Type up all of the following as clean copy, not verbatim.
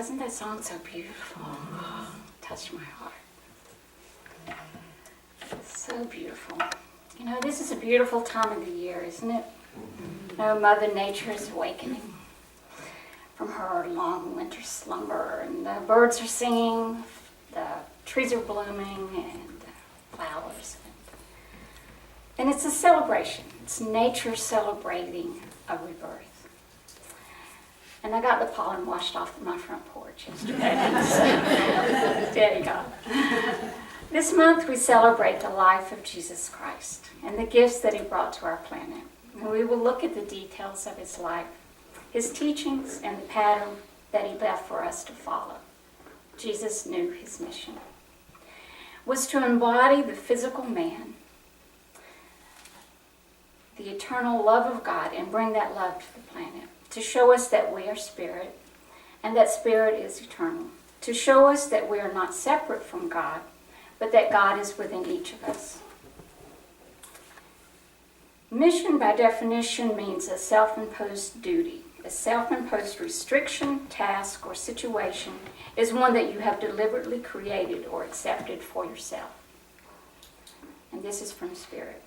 Wasn't that song so beautiful? Oh, touched my heart. So beautiful. You know, this is a beautiful time of the year, isn't it? No, Mother Nature is awakening from her long winter slumber, and the birds are singing, the trees are blooming, and the flowers. And it's a celebration. It's nature celebrating a rebirth. And I got the pollen washed off my front porch yesterday. There you go. This month we celebrate the life of Jesus Christ and the gifts that he brought to our planet. And we will look at the details of his life, his teachings, and the pattern that he left for us to follow. Jesus knew his mission was to embody the physical man, the eternal love of God, and bring that love to the planet, to show us that we are spirit and that spirit is eternal, to show us that we are not separate from God, but that God is within each of us. Mission, by definition, means a self-imposed duty. A self-imposed restriction, task, or situation is one that you have deliberately created or accepted for yourself. And this is from Spirit.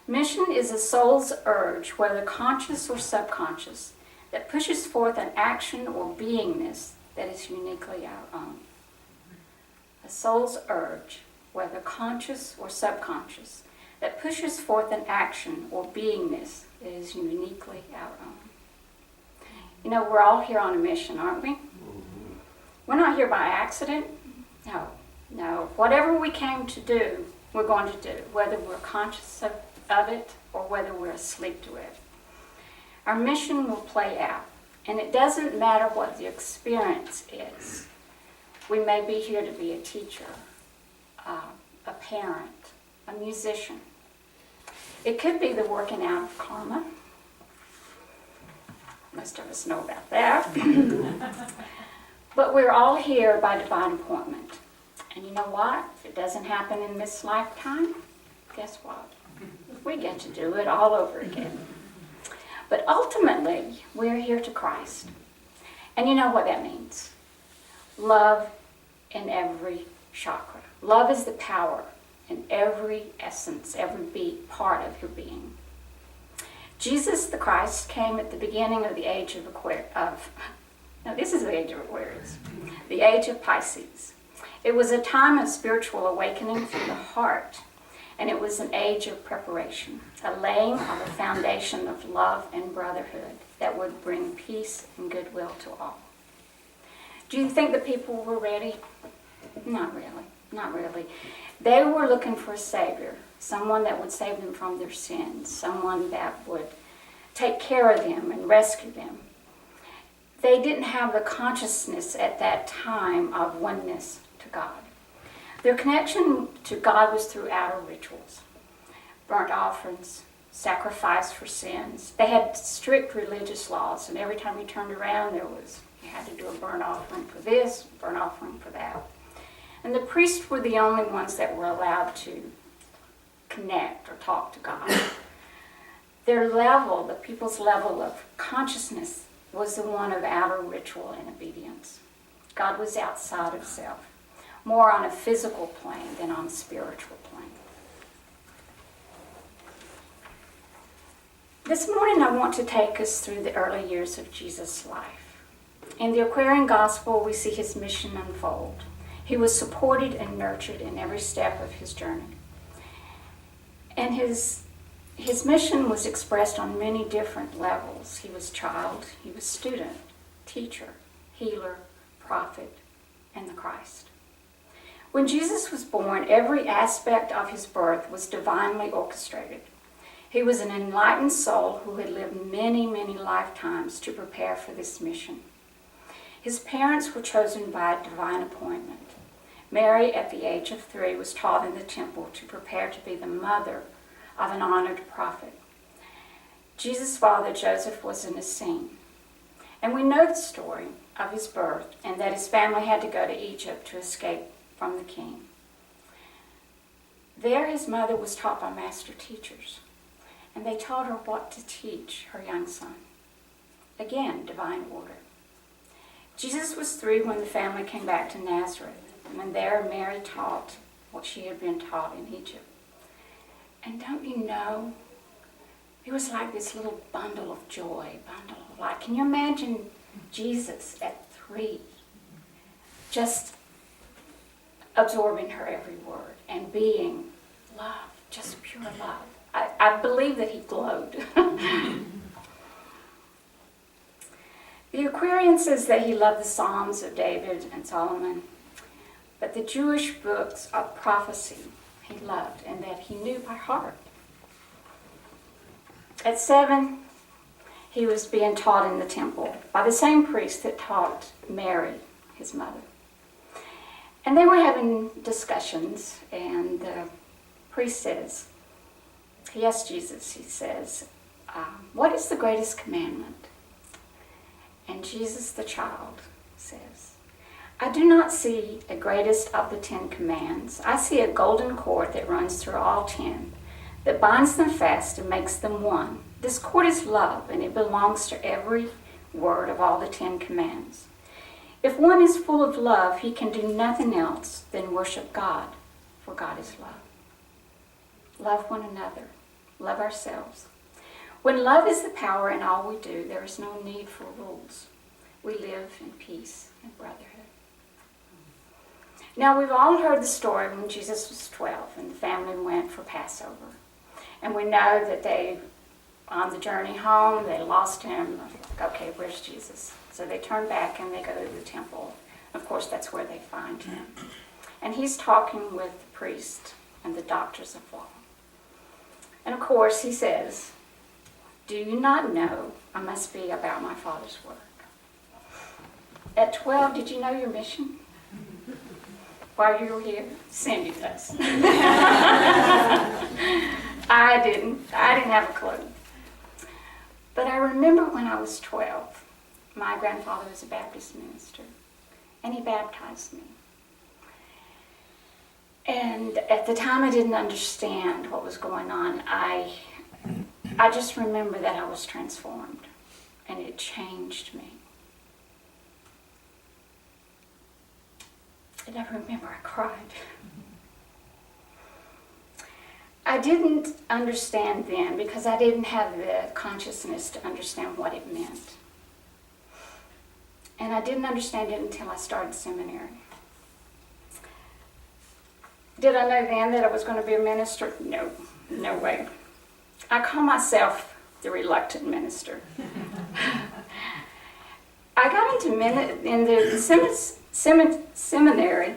Mission is a soul's urge, whether conscious or subconscious, that pushes forth an action or beingness that is uniquely our own. A soul's urge, whether conscious or subconscious, that pushes forth an action or beingness that is uniquely our own. You know, we're all here on a mission, aren't we? We're not here by accident. No. Whatever we came to do, we're going to do, whether we're conscious of it or whether we're asleep to it. Our mission will play out, and it doesn't matter what the experience is. We may be here to be a teacher, a parent, a musician. It could be the working out of karma. Most of us know about that. But we're all here by divine appointment. And you know what? If it doesn't happen in this lifetime, guess what? We get to do it all over again. But ultimately, we're here to Christ. And you know what that means. Love in every chakra. Love is the power in every essence, every part of your being. Jesus the Christ came at the beginning of the age of Aquarius. This is the age of Aquarius. The age of Pisces. It was a time of spiritual awakening from the heart. And it was an age of preparation, a laying of a foundation of love and brotherhood that would bring peace and goodwill to all. Do you think the people were ready? Not really. They were looking for a savior, someone that would save them from their sins, someone that would take care of them and rescue them. They didn't have the consciousness at that time of oneness to God. Their connection to God was through outer rituals, burnt offerings, sacrifice for sins. They had strict religious laws, and every time you turned around, you had to do a burnt offering for this, burnt offering for that. And the priests were the only ones that were allowed to connect or talk to God. Their level, the people's level of consciousness, was the one of outer ritual and obedience. God was outside of self, more on a physical plane than on a spiritual plane. This morning I want to take us through the early years of Jesus' life. In the Aquarian Gospel, we see his mission unfold. He was supported and nurtured in every step of his journey. And his mission was expressed on many different levels. He was child, he was student, teacher, healer, prophet, and the Christ. When Jesus was born, every aspect of his birth was divinely orchestrated. He was an enlightened soul who had lived many, many lifetimes to prepare for this mission. His parents were chosen by a divine appointment. Mary, at the age of 3, was taught in the temple to prepare to be the mother of an honored prophet. Jesus' father, Joseph, was an Essene. And we know the story of his birth and that his family had to go to Egypt to escape from the king. There his mother was taught by master teachers, and they taught her what to teach her young son. Again, divine order. Jesus was 3 when the family came back to Nazareth, and there Mary taught what she had been taught in Egypt. And don't you know, it was like this little bundle of joy, bundle of light. Can you imagine Jesus at 3, just absorbing her every word and being love, just pure love? I believe that he glowed. The Aquarian says that he loved the Psalms of David and Solomon, but the Jewish books of prophecy he loved and that he knew by heart. At 7, he was being taught in the temple by the same priest that taught Mary, his mother. And they were having discussions, and the priest says, he asked Jesus, he says, what is the greatest commandment? And Jesus, the child, says, I do not see a greatest of the 10 commands. I see a golden cord that runs through all 10, that binds them fast and makes them one. This cord is love, and it belongs to every word of all the 10 commands. If one is full of love, he can do nothing else than worship God, for God is love. Love one another. Love ourselves. When love is the power in all we do, there is no need for rules. We live in peace and brotherhood. Now, we've all heard the story when Jesus was 12 and the family went for Passover. And we know that they, on the journey home, they lost him. Okay, where's Jesus? So they turn back and they go to the temple. Of course, that's where they find him. And he's talking with the priest and the doctors of law. And of course, he says, do you not know I must be about my Father's work? At 12, did you know your mission? While you were here? Cindy does. I didn't have a clue. But I remember when I was 12, my grandfather was a Baptist minister, and he baptized me. And at the time I didn't understand what was going on. I just remember that I was transformed, and it changed me. And I remember I cried. I didn't understand then because I didn't have the consciousness to understand what it meant. And I didn't understand it until I started seminary. Did I know then that I was going to be a minister? No, no way. I call myself the reluctant minister. I got in the seminary.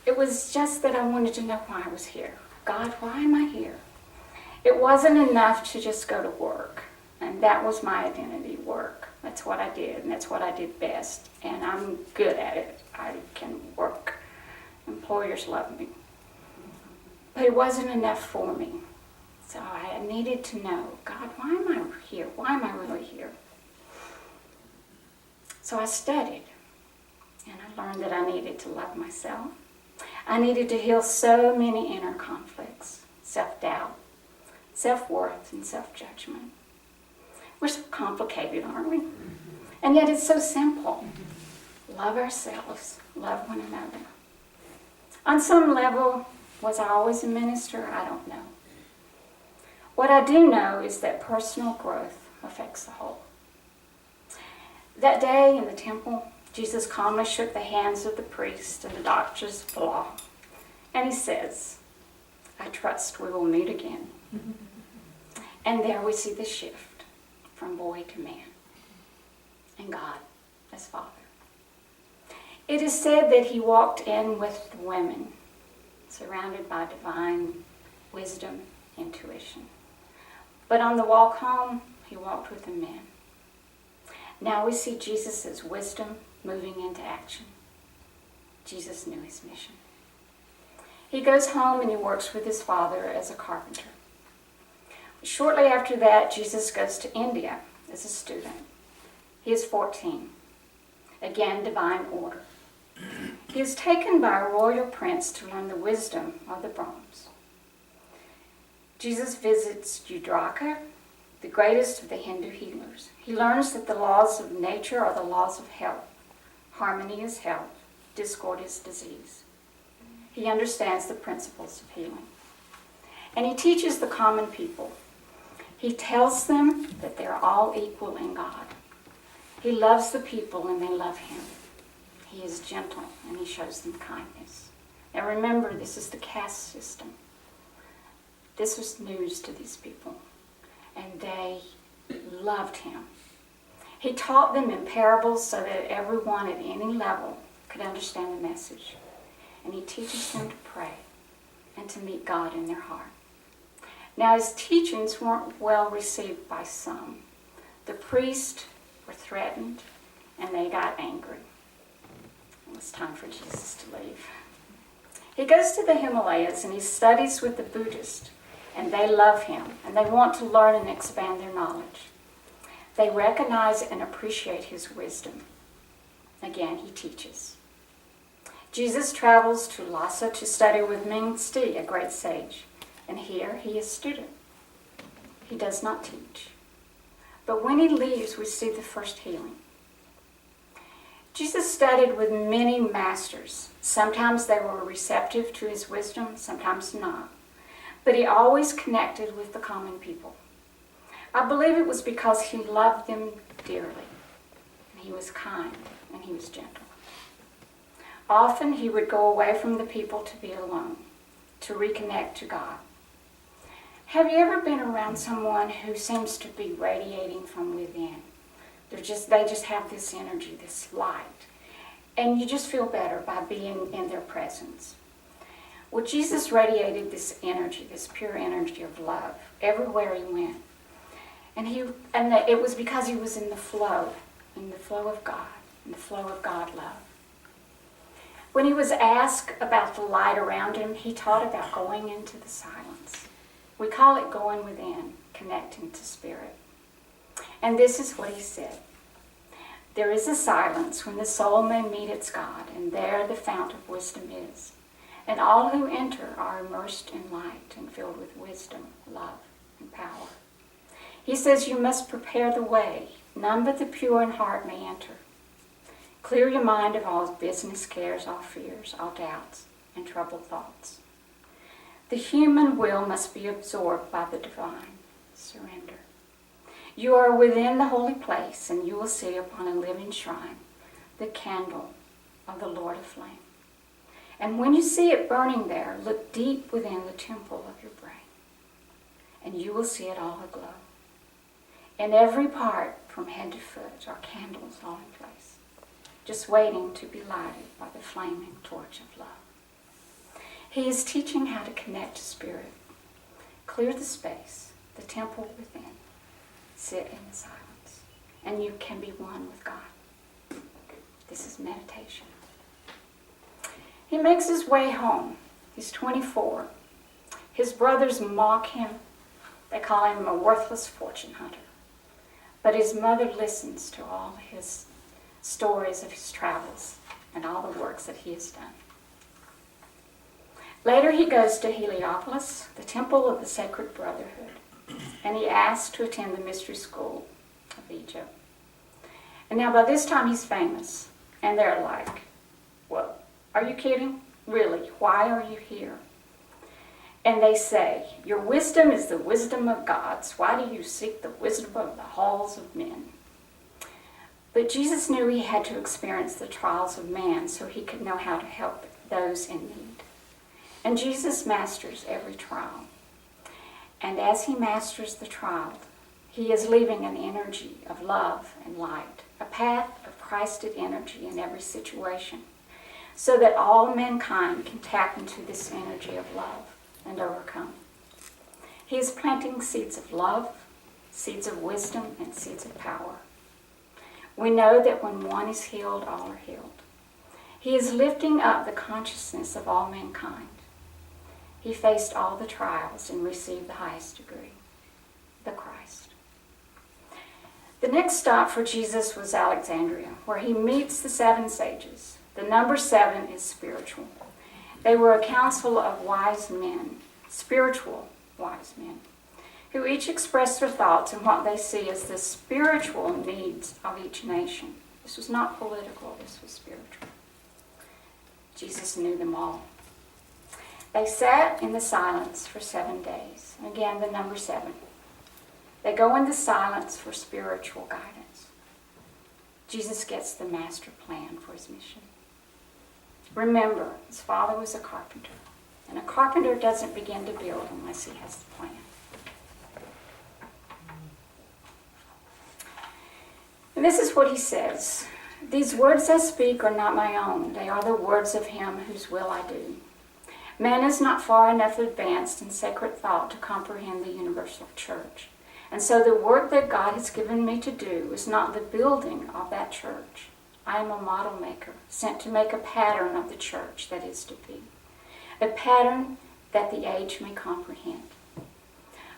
It was just that I wanted to know why I was here. God, why am I here? It wasn't enough to just go to work. And that was my identity, work. That's what I did, and that's what I did best. And I'm good at it. I can work. Employers love me. But it wasn't enough for me. So I needed to know, God, why am I here? Why am I really here? So I studied, and I learned that I needed to love myself. I needed to heal so many inner conflicts, self-doubt, self-worth, and self-judgment. We're so complicated, aren't we? And yet it's so simple. Love ourselves, love one another. On some level, was I always a minister? I don't know. What I do know is that personal growth affects the whole. That day in the temple, Jesus calmly shook the hands of the priest and the doctors of the law. And he says, I trust we will meet again. And there we see the shift from boy to man. And God as Father. It is said that he walked in with the women, surrounded by divine wisdom, intuition. But on the walk home, he walked with the men. Now we see Jesus' wisdom moving into action. Jesus knew his mission. He goes home and he works with his father as a carpenter. Shortly after that, Jesus goes to India as a student. He is 14. Again, divine order. He is taken by a royal prince to learn the wisdom of the Brahms. Jesus visits Udraka, the greatest of the Hindu healers. He learns that the laws of nature are the laws of health. Harmony is health. Discord is disease. He understands the principles of healing. And he teaches the common people. He tells them that they're all equal in God. He loves the people and they love him. He is gentle and he shows them kindness. Now remember, this is the caste system. This was news to these people, and they loved him. He taught them in parables so that everyone at any level could understand the message. And he teaches them to pray and to meet God in their heart. Now his teachings weren't well received by some. The priests were threatened and they got angry. It was time for Jesus to leave. He goes to the Himalayas and he studies with the Buddhists, and they love him and they want to learn and expand their knowledge. They recognize and appreciate his wisdom. Again, he teaches. Jesus travels to Lhasa to study with Ming-Sti, a great sage, and here he is student. He does not teach. But when he leaves, we see the first healing. Jesus studied with many masters. Sometimes they were receptive to his wisdom, sometimes not. But he always connected with the common people. I believe it was because he loved them dearly. And he was kind and he was gentle. Often he would go away from the people to be alone, to reconnect to God. Have you ever been around someone who seems to be radiating from within? They just have this energy, this light. And you just feel better by being in their presence. Well, Jesus radiated this energy, this pure energy of love, everywhere he went. And it was because he was in the flow of God, in the flow of God love. When he was asked about the light around him, he taught about going into the silence. We call it going within, connecting to spirit. And this is what he said. There is a silence when the soul may meet its God, and there the fount of wisdom is. And all who enter are immersed in light and filled with wisdom, love, and power. He says you must prepare the way. None but the pure in heart may enter. Clear your mind of all business cares, all fears, all doubts, and troubled thoughts. The human will must be absorbed by the divine. Surrender. You are within the holy place, and you will see upon a living shrine the candle of the Lord of Flame. And when you see it burning there, look deep within the temple of your brain, and you will see it all aglow. In every part, from head to foot, are candles all in place, just waiting to be lighted by the flaming torch of love. He is teaching how to connect to spirit. Clear the space, the temple within. Sit in the silence, and you can be one with God. This is meditation. He makes his way home. He's 24. His brothers mock him. They call him a worthless fortune hunter. But his mother listens to all his stories of his travels and all the works that he has done. Later he goes to Heliopolis, the temple of the Sacred Brotherhood, and he asks to attend the mystery school of Egypt. And now by this time he's famous, and they're like, well, are you kidding? Really, why are you here? And they say, your wisdom is the wisdom of gods. Why do you seek the wisdom of the halls of men? But Jesus knew he had to experience the trials of man so he could know how to help those in need. And Jesus masters every trial. And as he masters the trial, he is leaving an energy of love and light, a path of Christed energy in every situation, so that all mankind can tap into this energy of love and overcome. He is planting seeds of love, seeds of wisdom, and seeds of power. We know that when one is healed, all are healed. He is lifting up the consciousness of all mankind. He faced all the trials and received the highest degree, the Christ. The next stop for Jesus was Alexandria, where he meets the 7 sages. The number 7 is spiritual. They were a council of wise men, spiritual wise men, who each expressed their thoughts and what they see as the spiritual needs of each nation, This was not political, this was spiritual. Jesus knew them all. They sat in the silence for 7 days. And again, the number 7. They go into silence for spiritual guidance. Jesus gets the master plan for his mission. Remember, his father was a carpenter. And a carpenter doesn't begin to build unless he has the plan. And this is what he says. These words I speak are not my own. They are the words of him whose will I do. Man is not far enough advanced in sacred thought to comprehend the universal church. And so the work that God has given me to do is not the building of that church. I am a model maker, sent to make a pattern of the church that is to be. A pattern that the age may comprehend.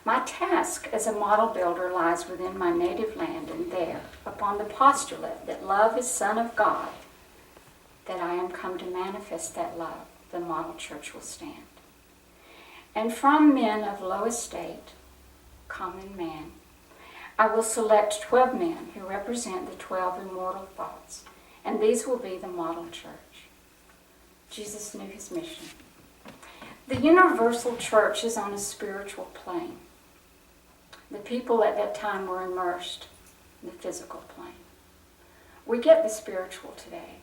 My task as a model builder lies within my native land, and there, upon the postulate that love is Son of God, that I am come to manifest that love, the model church will stand. And from men of low estate, common man, I will select 12 men who represent the 12 immortal thoughts, and these will be the model church. Jesus knew his mission. The universal church is on a spiritual plane. The people at that time were immersed in the physical plane. We get the spiritual today,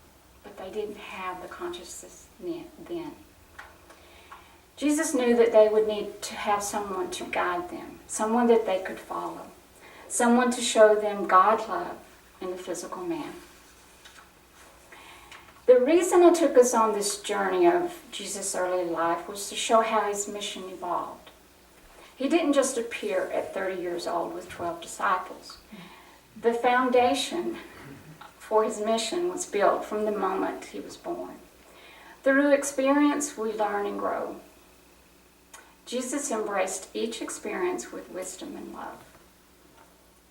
but they didn't have the consciousness then. Jesus knew that they would need to have someone to guide them, someone that they could follow, someone to show them God love in the physical man. The reason I took us on this journey of Jesus' early life was to show how his mission evolved. He didn't just appear at 30 years old with 12 disciples. The foundation for his mission was built from the moment he was born. Through experience, we learn and grow. Jesus embraced each experience with wisdom and love.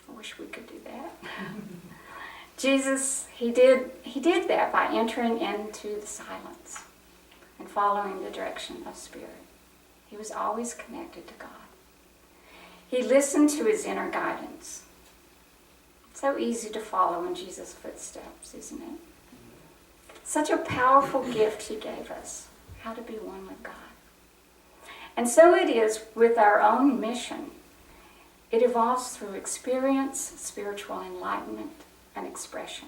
I wish we could do that. Jesus, he did that by entering into the silence and following the direction of Spirit. He was always connected to God. He listened to his inner guidance. It's so easy to follow in Jesus' footsteps, isn't it? Such a powerful gift he gave us, how to be one with God. And so it is with our own mission. It evolves through experience, spiritual enlightenment, and expression.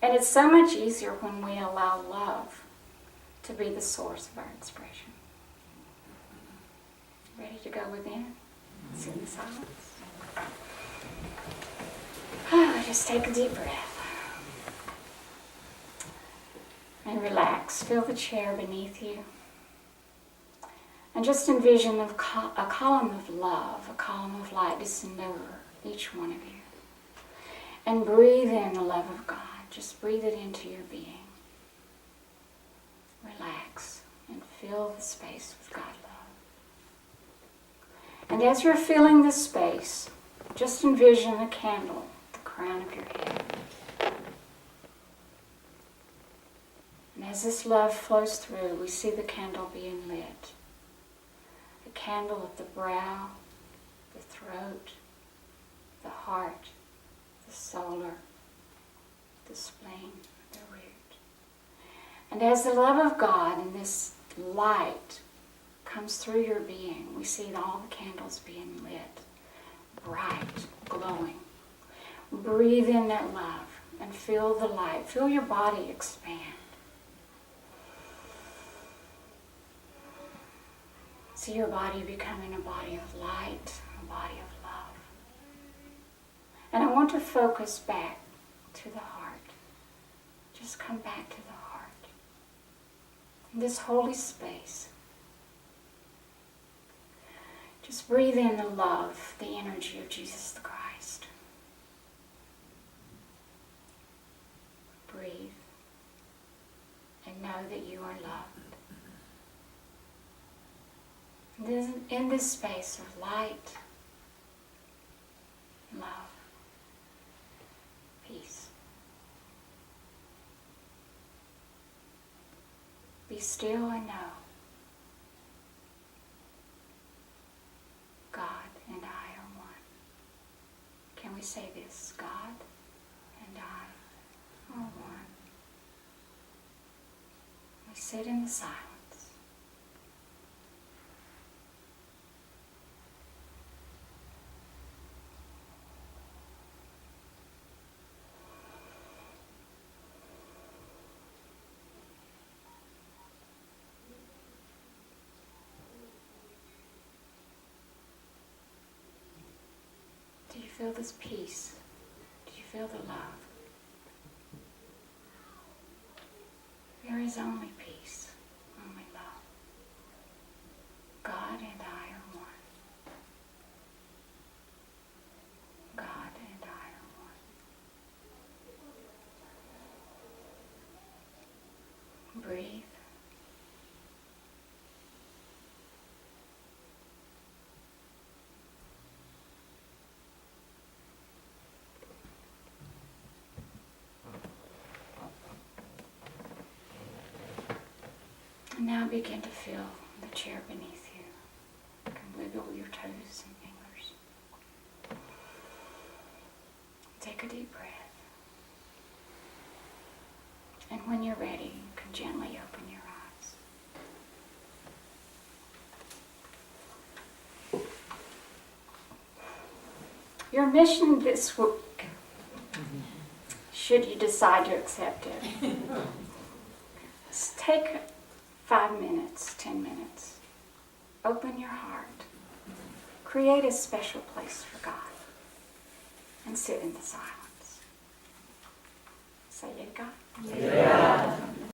And it's so much easier when we allow love to be the source of our expression. Ready to go within? Sit in silence. Just take a deep breath. And relax. Feel the chair beneath you. And just envision a column of love, a column of light descend over each one of you. And breathe in the love of God. Just breathe it into your being. Relax and fill the space with God love. And as you're filling this space, just envision a candle at the crown of your head. And as this love flows through, we see the candle being lit. The candle at the brow, the throat, the heart, the solar, the spleen, the root. And as the love of God and this light comes through your being, we see all the candles being lit, bright, glowing. Breathe in that love and feel the light. Feel your body expand. See your body becoming a body of light, a body of love. And I want to focus back to the heart. Just come back to the heart. In this holy space, just breathe in the love, the energy of Jesus the Christ. Breathe and know that you are loved. In this space of light, love, peace. Be still and know God and I are one. Can we say this? God and I or one. We sit in the silence. Do you feel this peace? Do you feel the love? There is only peace, only love. God and I are one. God and I are one. Breathe. And now begin to feel the chair beneath you. You can wiggle your toes and fingers. Take a deep breath. And when you're ready, you can gently open your eyes. Your mission this week, should you decide to accept it, is take 5 minutes, 10 minutes. Open your heart. Create a special place for God. And sit in the silence. Say, yeah, God. Yeah.